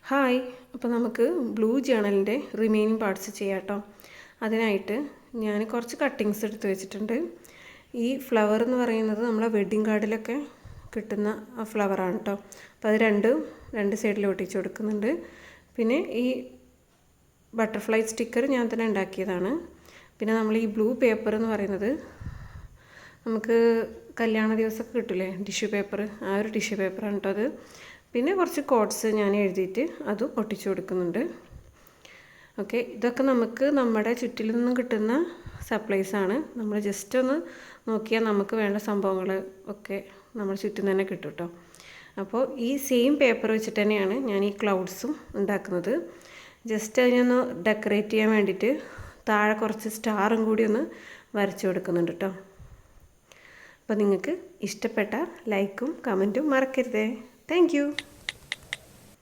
Hi, അപ്പോൾ നമുക്ക് blue ജേണലിൻ്റെ remaining parts ചെയ്യാം കേട്ടോ. അതിനായിട്ട് ഞാൻ കുറച്ച് കട്ടിങ്സ് എടുത്ത് വെച്ചിട്ടുണ്ട്. ഈ ഫ്ലവർ എന്ന് പറയുന്നത് നമ്മളെ വെഡ്ഡിങ് കാർഡിലൊക്കെ കിട്ടുന്ന ഫ്ലവറാണ് കേട്ടോ. അപ്പോൾ അത് രണ്ട് സൈഡിൽ ഒട്ടിച്ച് കൊടുക്കുന്നുണ്ട്. പിന്നെ ഈ ബട്ടർഫ്ലൈ സ്റ്റിക്കർ ഞാൻ തന്നെ ഉണ്ടാക്കിയതാണ്. പിന്നെ നമ്മൾ ഈ ബ്ലൂ പേപ്പർ എന്ന് പറയുന്നത് നമുക്ക് കല്യാണ ദിവസമൊക്കെ കിട്ടില്ലേ, ടിഷ്യൂ പേപ്പർ, ആ ഒരു ടിഷ്യൂ പേപ്പറാണ് കേട്ടോ അത്. പിന്നെ കുറച്ച് കോഡ്സ് ഞാൻ എഴുതിയിട്ട് അതും ഒട്ടിച്ചു കൊടുക്കുന്നുണ്ട്. ഓക്കെ, ഇതൊക്കെ നമുക്ക് നമ്മുടെ ചുറ്റിൽ നിന്നും കിട്ടുന്ന സപ്ലൈസാണ്. നമ്മൾ ജസ്റ്റ് ഒന്ന് നോക്കിയാൽ നമുക്ക് വേണ്ട സംഭവങ്ങൾ ഒക്കെ നമ്മുടെ ചുറ്റും തന്നെ കിട്ടും കേട്ടോ. അപ്പോൾ ഈ സെയിം പേപ്പർ വെച്ചിട്ട് തന്നെയാണ് ഞാൻ ഈ ക്ലൗഡ്സും ഉണ്ടാക്കുന്നത്. ജസ്റ്റ് അതിനൊന്ന് ഡെക്കറേറ്റ് ചെയ്യാൻ വേണ്ടിയിട്ട് താഴെ കുറച്ച് സ്റ്റാറും കൂടി ഒന്ന് വരച്ചു കൊടുക്കുന്നുണ്ട് കേട്ടോ. അപ്പോൾ നിങ്ങൾക്ക് ഇഷ്ടപ്പെട്ട ലൈക്കും കമൻറ്റും മറക്കരുതേ. Thank you.